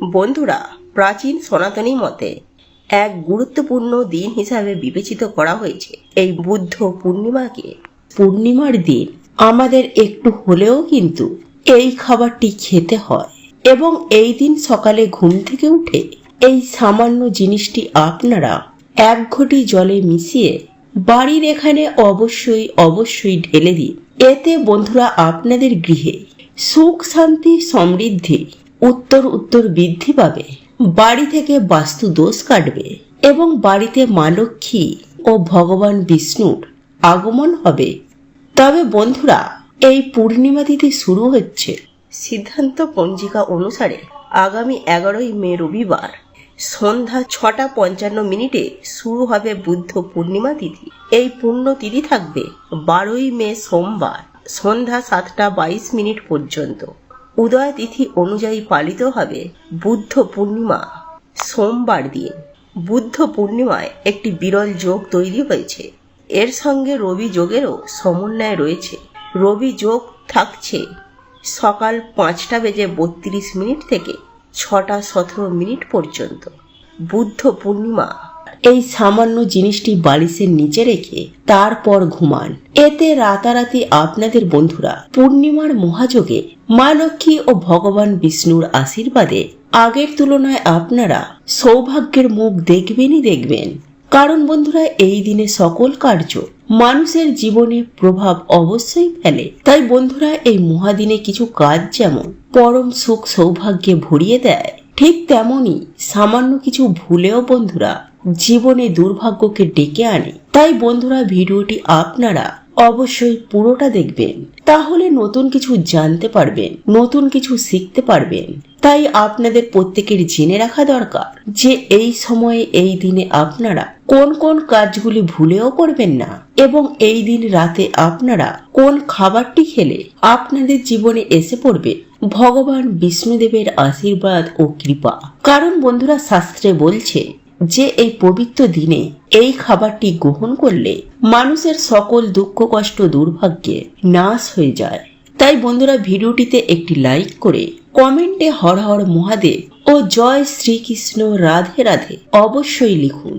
বন্ধুরা, প্রাচীন সনাতনী মতে এক গুরুত্বপূর্ণ দিন হিসাবে বিবেচিত করা হয়েছে এই বুদ্ধ পূর্ণিমাকে। পূর্ণিমার দিন আমাদের একটু হলেও কিন্তু এই খাবারটি খেতে হয় এবং এই দিন সকালে ঘুম থেকে উঠে এই সামান্য জিনিসটি আপনারা এক ঘটি জলে মিশিয়ে বাড়ির এখানে অবশ্যই ঢেলে দিন। এতে বন্ধুরা আপনাদের গৃহে সুখ শান্তি সমৃদ্ধি উত্তর বৃদ্ধি পাবে, বাড়ি থেকে বাস্তু দোষ কাটবে এবং বাড়িতে মা লক্ষ্মী ও ভগবান বিষ্ণুর আগমন হবে। তবে বন্ধুরা, এই পূর্ণিমা তিথি শুরু হচ্ছে সিদ্ধান্ত পঞ্জিকা অনুসারে আগামী 11ই মে রবিবার সন্ধ্যা 6:55 শুরু হবে বুদ্ধ পূর্ণিমা তিথি। এই পূর্ণ তিথি থাকবে 12ই মে সোমবার সন্ধ্যা 7:22 পর্যন্ত। উদয় তিথি অনুযায়ী পালিত হবে বুদ্ধ পূর্ণিমা সোমবার দিন। বুদ্ধ পূর্ণিমায় একটি বিরল যোগ তৈরি হয়েছে। এর সঙ্গে রবি যোগেরও সমন্বয় রয়েছে। রবি যোগ থাকছে সকাল 5:32 থেকে 6:17 পর্যন্ত। বুদ্ধ পূর্ণিমা এই সামান্য জিনিসটি বালিশের নিচে রেখে তারপর ঘুমান। এতে রাতারাতি আপনাদের বন্ধুরা পূর্ণিমার মহাযোগে মা লক্ষ্মী ও ভগবান বিষ্ণুর আশীর্বাদে আগের তুলনায় আপনারা সৌভাগ্যের মুখ দেখবেন। কারণ বন্ধুরা, এই দিনে সকল কার্য মানুষের জীবনে প্রভাব অবশ্যই ফেলে। তাই বন্ধুরা, এই মহাদিনে কিছু কাজ যেমন পরম সুখ সৌভাগ্যে ভরিয়ে দেয়, ঠিক তেমনি সামান্য কিছু ভুলেও বন্ধুরা জীবনে দুর্ভাগ্যকে ডেকে আনে। তাই বন্ধুরা, ভিডিওটি আপনারা অবশ্যই পুরোটা দেখবেন, তাহলে নতুন কিছু জানতে পারবেন, নতুন কিছু শিখতে পারবেন। তাই আপনাদের প্রত্যেকের জেনে রাখা দরকার যে এই সময়ে এই দিনে আপনারা কোন কোন কাজগুলি ভুলেও করবেন না এবং এই দিন রাতে আপনারা কোন খাবারটি খেলে আপনাদের জীবনে এসে পড়বে ভগবান বিষ্ণুদেবের আশীর্বাদ ও কৃপা। কারণ বন্ধুরা, শাস্ত্রে বলছে যে এই পবিত্র দিনে এই খাবারটি গ্রহণ করলে মানুষের সকল দুঃখ কষ্ট দুর্ভাগ্যে নাশ হয়ে যায়। তাই বন্ধুরা, ভিডিওটিতে একটি লাইক করে কমেন্টে হর হর মহাদেব ও জয় শ্রীকৃষ্ণ রাধে রাধে অবশ্যই লিখুন।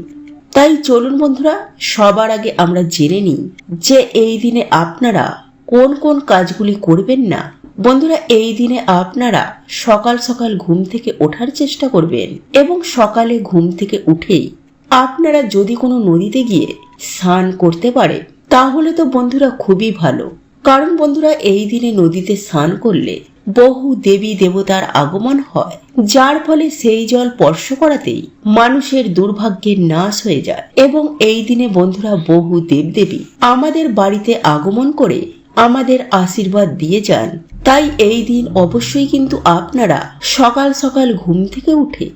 তাই চলুন বন্ধুরা, সবার আগে আমরা জেনে নিই যে এই দিনে আপনারা কোন কোন কাজগুলি করবেন না। বন্ধুরা, এই দিনে আপনারা সকাল সকাল ঘুম থেকে ওঠার চেষ্টা করবেন এবং সকালে ঘুম থেকে উঠেই আপনারা যদি কোনো নদীতে গিয়ে স্নান করতে পারে তাহলে তো বন্ধুরা খুবই ভালো। কারণ বন্ধুরা, এই দিনে নদীতে স্নান করলে বহু দেবী দেবতার আগমন হয়, যার ফলে সেই জল স্পর্শ করাতেই মানুষের দুর্ভাগ্যের নাশ হয়ে যায় এবং এই দিনে বন্ধুরা বহু দেবদেবী আমাদের বাড়িতে আগমন করে আমাদের আশীর্বাদ দিয়ে যান। তাই এই দিন অবশ্যই কিন্তু আপনারা সকাল সকাল ঘুম থেকে উঠে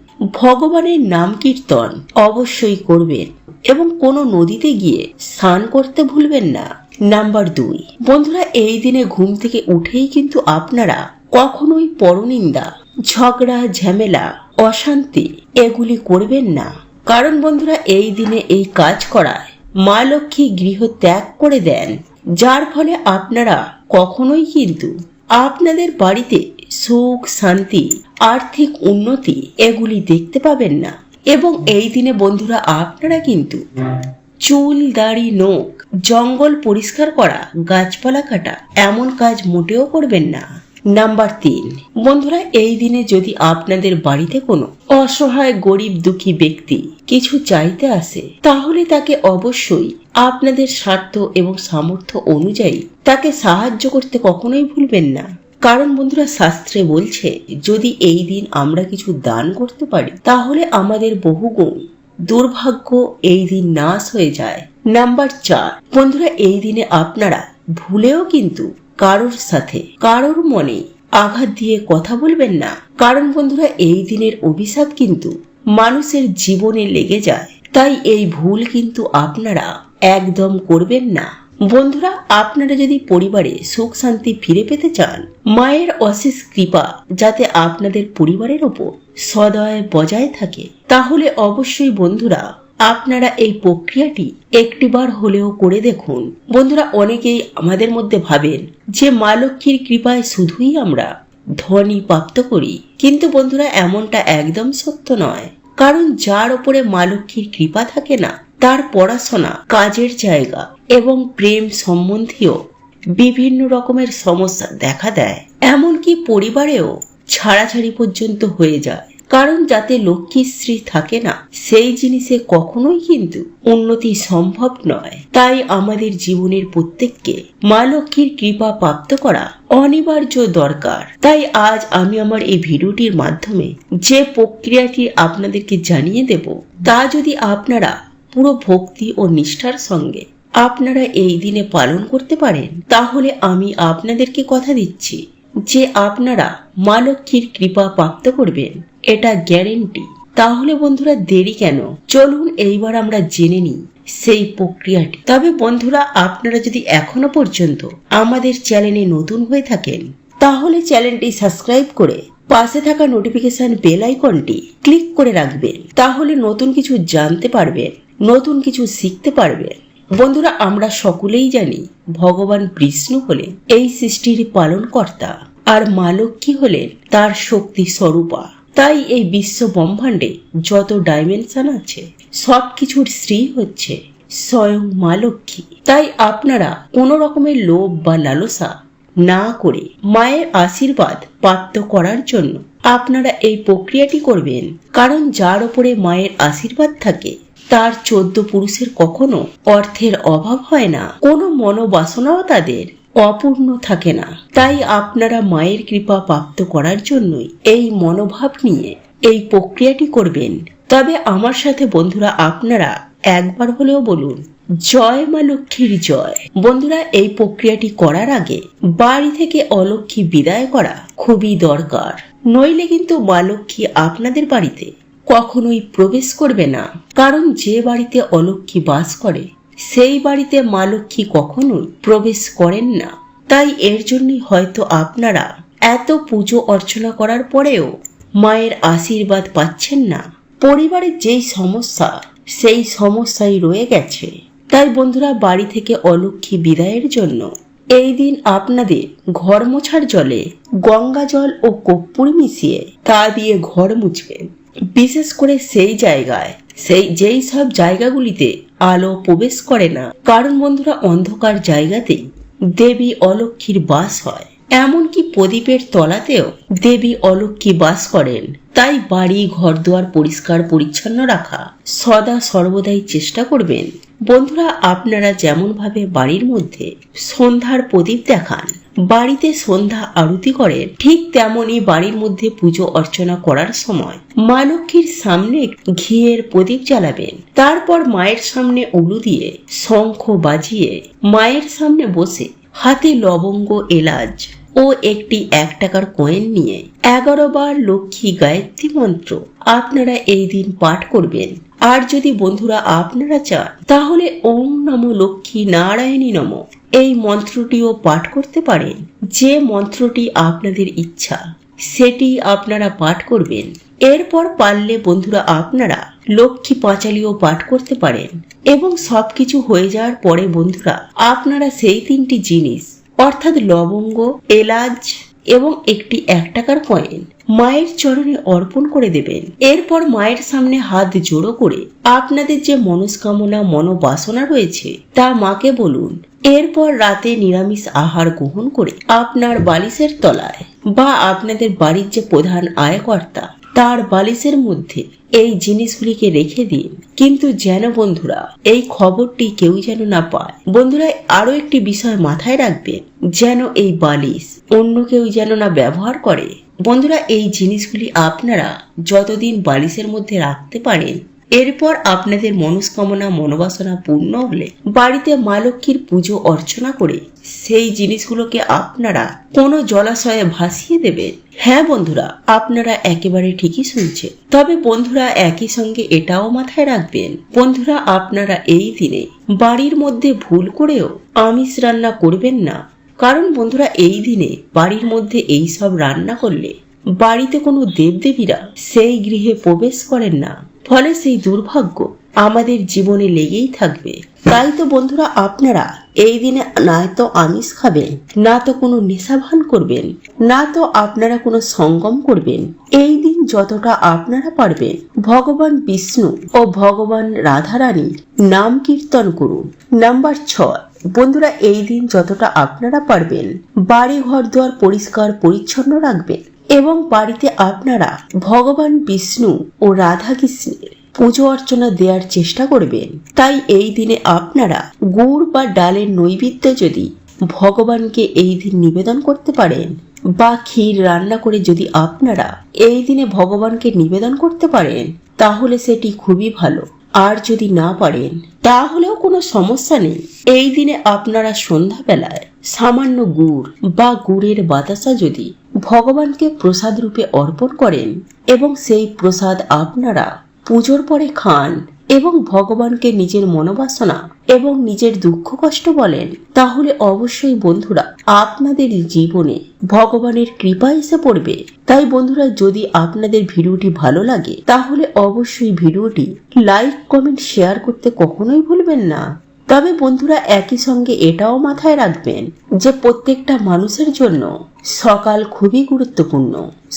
ভগবানের নাম কীর্তন অবশ্যই করবেন এবং কোনো নদীতে গিয়ে স্নান করতে ভুলবেন না। নাম্বার 2, বন্ধুরা, এই দিনে ঘুম থেকে উঠেই কিন্তু আপনারা কখনোই পরনিন্দা, ঝগড়া ঝামেলা, অশান্তি এগুলি করবেন না। কারণ বন্ধুরা, এই দিনে এই কাজ করায় মা লক্ষ্মী গৃহ ত্যাগ করে দেন, যার ফলে আপনারা কখনোই কিন্তু আপনাদের বাড়িতে সুখ শান্তি আর্থিক উন্নতি এগুলি দেখতে পাবেন না। এবং এই দিনে বন্ধুরা আপনারা কিন্তু চুল দাড়ি নখ জঙ্গল পরিষ্কার করা, গাছপালা কাটা এমন কাজ মোটেও করবেন না। নাম্বার 3, বন্ধুরা, এই দিনে যদি আপনাদের বাড়িতে কোনো অসহায় গরিব দুঃখী ব্যক্তি কিছু চাইতে আসে তাহলে তাকে অবশ্যই আপনাদের স্বার্থ এবং সামর্থ্য অনুযায়ী তাকে সাহায্য করতে কখনোই ভুলবেন না। কারণ বন্ধুরা, শাস্ত্রে বলছে যদি এই দিন আমরা কিছু দান করতে পারি তাহলে আমাদের বহুগুণ দুর্ভাগ্য এই দিন নাশ হয়ে যায়। নাম্বার 4, বন্ধুরা, এই দিনে আপনারা ভুলেও কিন্তু কারোর সাথে কারোর মনে আঘাত দিয়ে কথা বলবেন না। কারণ বন্ধুরা, এই দিনের অভিশাপ কিন্তু মানুষের জীবনে লেগে যায়। তাই এই ভুল কিন্তু আপনারা একদম করবেন না। বন্ধুরা, আপনারা যদি পরিবারে সুখ শান্তি ফিরে পেতে চান, মায়ের অশেষ কৃপা যাতে আপনাদের পরিবারের ওপর সদয় বজায় থাকে, তাহলে অবশ্যই বন্ধুরা আপনারা এই প্রক্রিয়াটি একটিবার হলেও করে দেখুন। বন্ধুরা, অনেকেই আমাদের মধ্যে ভাবেন যে মা লক্ষ্মীর কৃপায় শুধুই আমরা ধনী প্রাপ্ত করি। কিন্তু বন্ধুরা এমনটা একদম সত্য নয়, কারণ যার উপরে মা লক্ষ্মীর কৃপা থাকে না, তার পড়াশোনা, কাজের জায়গা এবং প্রেম সম্বন্ধীয় বিভিন্ন রকমের সমস্যা দেখা দেয়। এমনকি পরিবারেও ছাড়াছাড়ি পর্যন্ত হয়ে যায়, কারণ যাতে লক্ষ্মীর শ্রী থাকে না, সেই জিনিসে কখনোই কিন্তু উন্নতি সম্ভব নয়। তাই আমাদের জীবনের প্রত্যেককে মা লক্ষ্মীর কৃপা প্রাপ্ত করা অনিবার্য দরকার। তাই আজ আমি আমার এই ভিডিওটির মাধ্যমে যে প্রক্রিয়াটি আপনাদেরকে জানিয়ে দেব, তা যদি আপনারা পুরো ভক্তি ও নিষ্ঠার সঙ্গে আপনারা এই দিনে পালন করতে পারেন, তাহলে আমি আপনাদেরকে কথা দিচ্ছি যে আপনারা মা লক্ষ্মীর কৃপা প্রাপ্ত করবেন, এটা গ্যারেন্টি। তাহলে বন্ধুরা দেরি কেন, চলুন এইবার আমরা জেনে নিই সেই প্রক্রিয়াটি। তবে বন্ধুরা আপনারা যদি এখনো পর্যন্ত আমাদের চ্যানেলে নতুন হয়ে থাকেন, তাহলে চ্যানেলটি সাবস্ক্রাইব করে পাশে থাকা নোটিফিকেশন বেল আইকনটি ক্লিক করে রাখবেন। তাহলে নতুন কিছু জানতে পারবেন, নতুন কিছু শিখতে পারবেন। বন্ধুরা আমরা সকলেই জানি ভগবান বিষ্ণু হলেন এই সৃষ্টির পালনকর্তা, আর মা লক্ষ্মী হলেন তার শক্তি স্বরূপা। তাই এই বিশ্ব ব্রহ্মাণ্ডে যত ডাইমেনশন আছে, সবকিছুর শ্রী হচ্ছে স্বয়ং মা লক্ষ্মী। তাই আপনারা কোনো রকমের লোভ বা লালসা না করে মায়ের আশীর্বাদ প্রাপ্ত করার জন্য আপনারা এই প্রক্রিয়াটি করবেন। কারণ যার উপরে মায়ের আশীর্বাদ থাকে, তার 14 পুরুষের কখনো অর্থের অভাব হয় না, কোনো মনোবাসনাও তাদের অপূর্ণ থাকে না। তাই আপনারা মায়ের কৃপা প্রাপ্ত করার জন্যই এই মনোভাব নিয়ে এই প্রক্রিয়াটি করবেন। তবে আমার সাথে বন্ধুরা আপনারা একবার হলেও বলুন, জয় মা লক্ষ্মীর জয়। বন্ধুরা এই প্রক্রিয়াটি করার আগে বাড়ি থেকে অলক্ষ্মী বিদায় করা খুবই দরকার, নইলে কিন্তু মা লক্ষ্মী আপনাদের বাড়িতে কখনোই প্রবেশ করবে না। কারণ যে বাড়িতে অলক্ষ্মী বাস করে, সেই বাড়িতে মা লক্ষ্মী কখনোই প্রবেশ করেন না। তাই এর জন্যই হয়তো আপনারা এত পুজো অর্চনা করার পরেও মায়ের আশীর্বাদ পাচ্ছেন না। পরিবারের যেই সমস্যা, সেই সমস্যাই রয়ে গেছে। তাই বন্ধুরা বাড়ি থেকে অলক্ষ্মী বিদায়ের জন্য এই দিন আপনাদের ঘর মোছার জলে গঙ্গা জল ও কর্পূর মিশিয়ে তা দিয়ে ঘর মুছবেন। বিশেষ করে সেই জায়গায়, যেই সব জায়গাগুলিতে আলো প্রবেশ করে না, কারণ বন্ধুরা অন্ধকার জায়গাতেই দেবী অলক্ষ্মীর বাস হয়। এমনকি প্রদীপের তলাতেও দেবী অলক্ষ্মী বাস করেন। তাই বাড়ি ঘর দুয়ার পরিষ্কার পরিচ্ছন্ন রাখা সদা সর্বদাই চেষ্টা করবেন। বন্ধুরা আপনারা যেমন ভাবে বাড়ির মধ্যে সন্ধ্যার প্রদীপ দেখান, বাড়িতে সন্ধ্যা আরতি করেন, ঠিক তেমনই বাড়ির মধ্যে পুজো অর্চনা করার সময় মা লক্ষ্মীর সামনে ঘিয়ের প্রদীপ জ্বালাবেন। তারপর মায়ের সামনে উলু দিয়ে শঙ্খ বাজিয়ে মায়ের সামনে বসে হাতে লবঙ্গ, এলাচ ও একটি 1 টাকার কয়েন নিয়ে 11 বার লক্ষ্মী গায়ত্রী মন্ত্র আপনারা এই দিন পাঠ করবেন। আর যদি বন্ধুরা আপনারা চান, তাহলে ওম নমো লক্ষ্মী নারায়ণী নমঃ এই মন্ত্রটিও পাঠ করতে পারেন। যে মন্ত্রটি আপনাদের ইচ্ছা সেটি আপনারা পাঠ করবেন। এরপর পারলে বন্ধুরা আপনারা লক্ষ্মী পাঁচালীও পাঠ করতে পারেন। এবং সবকিছু হয়ে যাওয়ার পরে বন্ধুরা আপনারা সেই 3টি জিনিস, অর্থাৎ লবঙ্গ, এলাচ এবং একটি 1 টাকার কয়েন মায়ের চরণে অর্পণ করে দেবেন। এরপর মায়ের সামনে হাত জোড়ো করে আপনাদের যে মনস্কামনা, মনোবাসনা রয়েছে তা মাকে বলুন। এরপর রাতে নিরামিষ আহার গ্রহণ করে আপনার বালিশের তলায় বা আপনাদের বাড়ির যে প্রধান আয়কর্তা, তার বালিশের মধ্যে এই জিনিসগুলিকে রেখে দিন। কিন্তু যেন বন্ধুরা এই খবরটি কেউ যেন না পায়। বন্ধুরা আরো একটি বিষয় মাথায় রাখবেন, যেন এই বালিশ অন্য কেউ যেন না ব্যবহার করে। বন্ধুরা এই জিনিসগুলি আপনারা যতদিন বালিশের মধ্যে রাখতে পারেন, এরপর আপনাদের মনস্কামনা, মনোবাসনা পূর্ণ হলে বাড়িতে মা লক্ষ্মীর পুজো অর্চনা করে সেই জিনিসগুলোকে আপনারা কোনো জলাশয়ে ভাসিয়ে দেবেন। হ্যাঁ বন্ধুরা আপনারা একেবারে ঠিকই শুনছেন। তবে বন্ধুরা একই সঙ্গে এটাও মাথায় রাখবেন, বন্ধুরা আপনারা এই দিনে বাড়ির মধ্যে ভুল করেও আমিষ রান্না করবেন না। কারণ বন্ধুরা এই দিনে বাড়ির মধ্যে এই সব রান্না করলে বাড়িতে কোনো দেবদেবীরা সেই গৃহে প্রবেশ করেন না, ফলে সেই দুর্ভাগ্য আমাদের জীবনে লেগেই থাকবে। তাই তো বন্ধুরা আপনারা এই দিনে না তো আমিষ খাবেন, না তো কোনো নেশা ভান করবেন, না তো আপনারা কোনো সঙ্গম করবেন। এই দিন যতটা আপনারা পারবেন ভগবান বিষ্ণু ও ভগবান রাধারানী নাম কীর্তন করুন। নাম্বার 6, বন্ধুরা এই দিন যতটা আপনারা পারবেন বাড়ি ঘর দুয়ার পরিষ্কার পরিচ্ছন্ন রাখবেন এবং বাড়িতে আপনারা ভগবান বিষ্ণু ও রাধা কৃষ্ণের পুজো অর্চনা দেওয়ার চেষ্টা করবেন। তাই এই দিনে আপনারা গুড় বা ডালের নৈবেদ্য যদি ভগবানকে এই দিন নিবেদন করতে পারেন বা ক্ষীর রান্না করে যদি আপনারা এই দিনে ভগবানকে নিবেদন করতে পারেন তাহলে সেটি খুবই ভালো। আর যদি না পারেন তাহলেও কোনো সমস্যা নেই। এই দিনে আপনারা সন্ধ্যাবেলায় সামান্য গুড় বা গুড়ের বাতাসা যদি ভগবানকে প্রসাদ রূপে অর্পণ করেন এবং সেই প্রসাদ আপনারা পুজোর পরে খান এবং ভগবানকে নিজের মনোবাসনা এবং নিজের দুঃখ কষ্ট বলেন, তাহলে অবশ্যই বন্ধুরা আপনাদের জীবনে ভগবানের কৃপা এসে পড়বে। তাই বন্ধুরা যদি আপনাদের ভিডিওটি ভালো লাগে তাহলে অবশ্যই ভিডিওটি লাইক কমেন্ট শেয়ার করতে কখনোই ভুলবেন না। তবে বন্ধুরা একই সঙ্গে এটাও মাথায় রাখবেন যে প্রত্যেকটা মানুষের জন্য সকাল খুবই গুরুত্বপূর্ণ।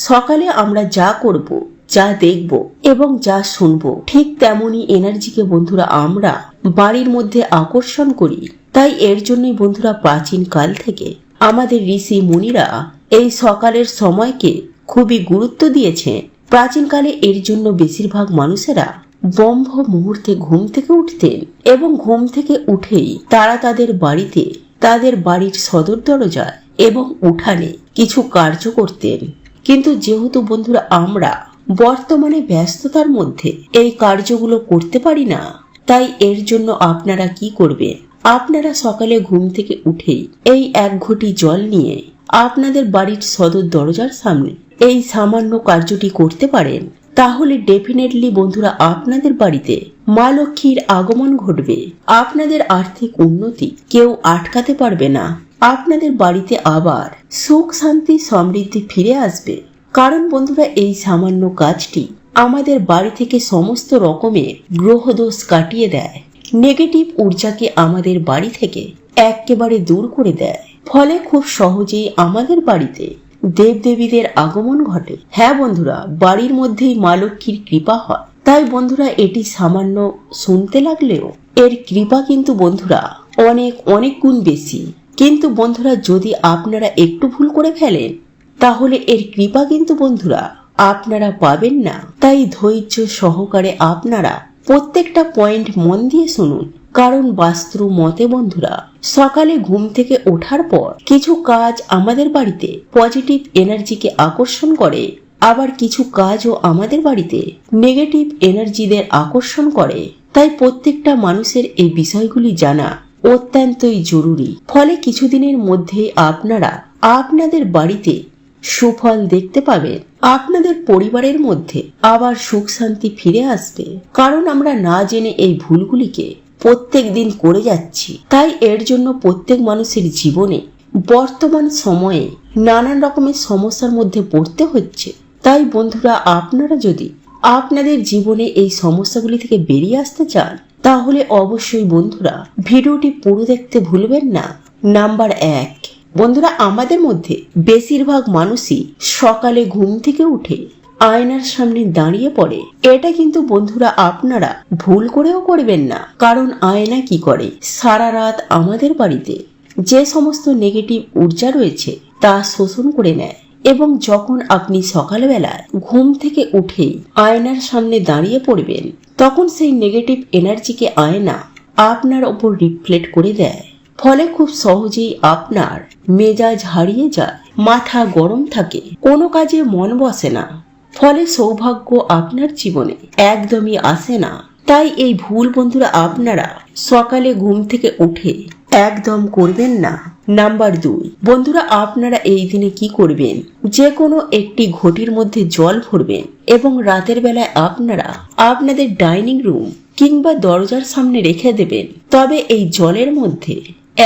সকালে আমরা যা করব, যা দেখব এবং যা শুনবো ঠিক তেমনই এনার্জিকে বন্ধুরা আমরা বাড়ির মধ্যে আকর্ষণ করি। তাই এর জন্যই বন্ধুরা প্রাচীন কাল থেকে আমাদের ঋষি মুনিরা এই সকালের সময়কে খুবই গুরুত্ব দিয়েছে। প্রাচীনকালে এর জন্য বেশিরভাগ মানুষেরা ব্রহ্ম মুহূর্তে ঘুম থেকে উঠতেন এবং ঘুম থেকে উঠেই তারা তাদের বাড়িতে তাদের বাড়ির সদর দরজায় এবং উঠানে কিছু কার্য করতেন। কিন্তু যেহেতু বন্ধুরা আমরা বর্তমানে ব্যস্ততার মধ্যে এই কার্যগুলো করতে পারি না, তাই এর জন্য আপনারা কি করবেন, আপনারা সকালে ঘুম থেকে উঠেই এই 1 ঘটি জল নিয়ে আপনাদের বাড়ির সদর দরজার সামনে এই সামান্য কার্যটি করতে পারেন। তাহলে ডেফিনেটলি বন্ধুরা আপনাদের বাড়িতে মা লক্ষ্মীর আগমন ঘটবে, আপনাদের আর্থিক উন্নতি কেউ আটকাতে পারবে না, আপনাদের বাড়িতে আবার সুখ শান্তি সমৃদ্ধি ফিরে আসবে। কারণ বন্ধুরা এই সামান্য কাজটি আমাদের বাড়ি থেকে সমস্ত রকমের গ্রহদোষ কাটিয়ে দেয়, নেগেটিভ ঊর্জাকে আমাদের বাড়ি থেকে একেবারে দূর করে দেয়। ফলে খুব সহজেই আমাদের বাড়িতে দেবদেবীদের আগমন ঘটে। হ্যাঁ বন্ধুরা, বাড়ির মধ্যেই মা লক্ষ্মীর কৃপা হয়। তাই বন্ধুরা এটি সামান্য শুনতে লাগলেও এর কৃপা কিন্তু বন্ধুরা অনেক অনেক গুণ বেশি। কিন্তু বন্ধুরা যদি আপনারা একটু ভুল করে ফেলেন তাহলে এর কৃপা কিন্তু বন্ধুরা আপনারা পাবেন না। তাই ধৈর্য সহকারে আপনারা প্রত্যেকটা পয়েন্ট মন দিয়ে শুনুন। কারণ বাস্তু মতে বন্ধুরা সকালে ঘুম থেকে ওঠার পর কিছু কাজ আমাদের বাড়িতে পজিটিভ এনার্জিকে আকর্ষণ করে, আবার কিছু কাজও আমাদের বাড়িতে নেগেটিভ এনার্জিদের আকর্ষণ করে। তাই প্রত্যেকটা মানুষের এই বিষয়গুলি জানা অত্যন্তই জরুরি। ফলে কিছুদিনের মধ্যে আপনারা আপনাদের বাড়িতে সুফল দেখতে পাবেন, আপনাদের পরিবারের মধ্যে আবার সুখ শান্তি ফিরে আসবে। কারণ আমরা না জেনে এই ভুলগুলিকে প্রত্যেক দিন করে যাচ্ছি। তাই এর জন্য প্রত্যেক মানুষের জীবনে বর্তমান সময়ে নানান রকমের সমস্যার মধ্যে পড়তে হচ্ছে। তাই বন্ধুরা আপনারা যদি আপনাদের জীবনে এই সমস্যাগুলি থেকে বেরিয়ে আসতে চান তাহলে অবশ্যই বন্ধুরা ভিডিওটি পুরো দেখতে ভুলবেন না। নাম্বার 1, বন্ধুরা আমাদের মধ্যে বেশিরভাগ মানুষই সকালে ঘুম থেকে উঠে আয়নার সামনে দাঁড়িয়ে পড়ে। এটা কিন্তু বন্ধুরা আপনারা ভুল করেও করবেন না। কারণ আয়না কি করে, সারা রাত আমাদের বাড়িতে যে সমস্ত নেগেটিভ ঊর্জা রয়েছে তা শোষণ করে নেয় এবং যখন আপনি সকালবেলায় ঘুম থেকে উঠেই আয়নার সামনে দাঁড়িয়ে পড়বেন তখন সেই নেগেটিভ এনার্জিকে আয়না আপনার ওপর রিফ্লেক্ট করে দেয়। ফলে খুব সহজেই আপনার মেজাজ হারিয়ে যায়, মাথা গরম থাকে, কোনো কাজে মন বসে না। ফলে সৌভাগ্য আপনার জীবনে একদমই আসে না। তাই এই ভুল বন্ধুরা আপনারা সকালে ঘুম থেকে উঠে একদম করবেন না। নাম্বার 2, বন্ধুরা আপনারা এই দিনে কি করবেন, যে কোনো একটি ঘটির মধ্যে জল ভরবেন এবং রাতের বেলায় আপনারা আপনাদের ডাইনিং রুম কিংবা দরজার সামনে রেখে দেবেন। তবে এই জলের মধ্যে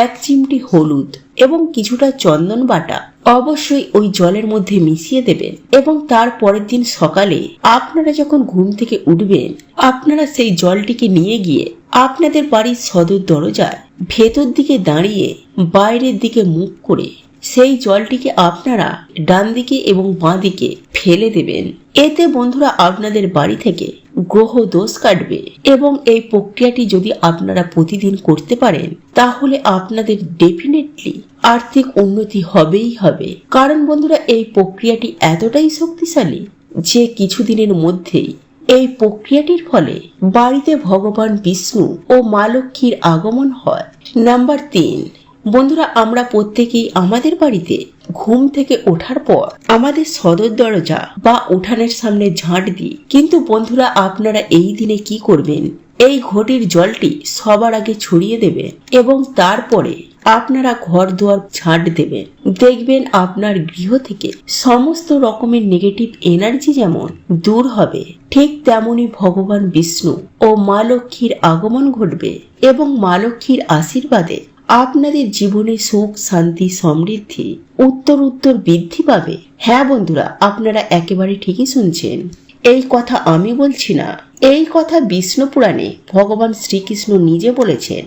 1 চিমটি হলুদ এবং কিছুটা চন্দন বাটা অবশ্যই ওই জলের মধ্যে মিশিয়ে দেবেন এবং তার পরের দিন সকালে আপনারা যখন ঘুম থেকে উঠবেন আপনারা সেই জলটিকে নিয়ে গিয়ে আপনাদের বাড়ির সদর দরজার ভেতর দিকে দাঁড়িয়ে বাইরের দিকে মুখ করে সেই জলটিকে আপনারা ডান দিকে এবং বাঁ দিকে ফেলে দেবেন। এতে বন্ধুরা আপনাদের বাড়ি থেকে গ্রহ দোষ কাটবে এবং এই প্রক্রিয়াটি যদি আপনারা প্রতিদিন করতে পারেন তাহলে আপনাদের ডেফিনেটলি আর্থিক উন্নতি হবেই হবে। কারণ বন্ধুরা এই প্রক্রিয়াটি এতটাই শক্তিশালী যে কিছুদিনের মধ্যেই এই প্রক্রিয়াটির ফলে বাড়িতে ভগবান বিষ্ণু ও মা লক্ষ্মীর আগমন হয়। নাম্বার 3, বন্ধুরা আমরা প্রত্যেকেই আমাদের বাড়িতে ঘুম থেকে ওঠার পর আমাদের সদর দরজা বা উঠানের সামনে ঝাঁট দিই। কিন্তু বন্ধুরা আপনারা এই দিনে কি করবেন, এই ঘটির জলটি সবার আগে ছড়িয়ে দেবেন এবং তারপরে আপনারা ঘর দুয়ার ঝাঁট দেবেন। দেখবেন আপনার গৃহ থেকে সমস্ত রকমের নেগেটিভ এনার্জি যেমন দূর হবে, ঠিক তেমনি ভগবান বিষ্ণু ও মা লক্ষ্মীর আগমন ঘটবে এবং মা লক্ষ্মীর আশীর্বাদে আপনাদের জীবনে সুখ শান্তি সমৃদ্ধি উত্তর বৃদ্ধি পাবে। হ্যাঁ বন্ধুরা, আপনারা একেবারে ঠিকই শুনছেন। এই কথা আমি বলছি না, এই কথা বিষ্ণু পুরাণে ভগবান শ্রীকৃষ্ণ নিজে বলেছেন।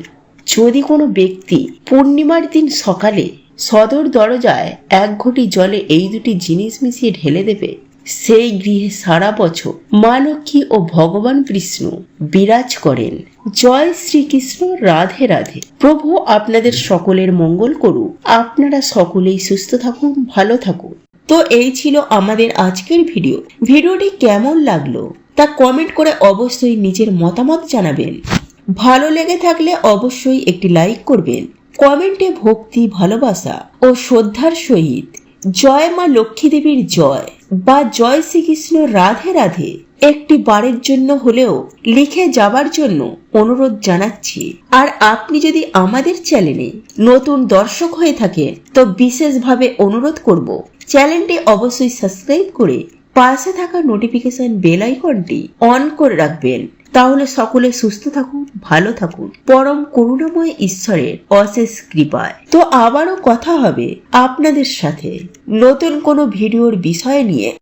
যদি কোনো ব্যক্তি পূর্ণিমার দিন সকালে সদর দরজায় এক ঘটি জলে এই দুটি জিনিস মিশিয়ে ঢেলে দেবে, সেই গৃহে সারা বছর মা লক্ষ্মী ও ভগবান বিষ্ণু বিরাজ করেন। জয় শ্রীকৃষ্ণ, রাধে রাধে। প্রভু আপনাদের সকলের মঙ্গল করুক। আপনারা সকলেই সুস্থ থাকুন, ভালো থাকুন। তো এই ছিল আমাদের আজকের ভিডিওটি কেমন লাগলো তা কমেন্ট করে অবশ্যই নিজের মতামত জানাবেন। ভালো লেগে থাকলে অবশ্যই একটি লাইক করবেন। কমেন্টে ভক্তি, ভালোবাসা ও শ্রদ্ধার সহিত জয় মা লক্ষ্মী দেবীর জয় বা জয় শ্রীকৃষ্ণ, রাধে রাধে একটি বারের জন্য হলেও লিখে যাবার জন্য অনুরোধ জানাচ্ছি। আর আপনি যদি আমাদের চ্যানেলে নতুন দর্শক হয়ে থাকেন তো বিশেষভাবে অনুরোধ করব চ্যানেলটি অবশ্যই সাবস্ক্রাইব করে পাশে থাকা নোটিফিকেশন বেল আইকনটি অন করে রাখবেন। তাহলে সকলে সুস্থ থাকুন, ভালো থাকুন পরম করুণাময় ঈশ্বরের অশেষ কৃপায়। তো আবারও কথা হবে আপনাদের সাথে নতুন কোনো ভিডিওর বিষয় নিয়ে।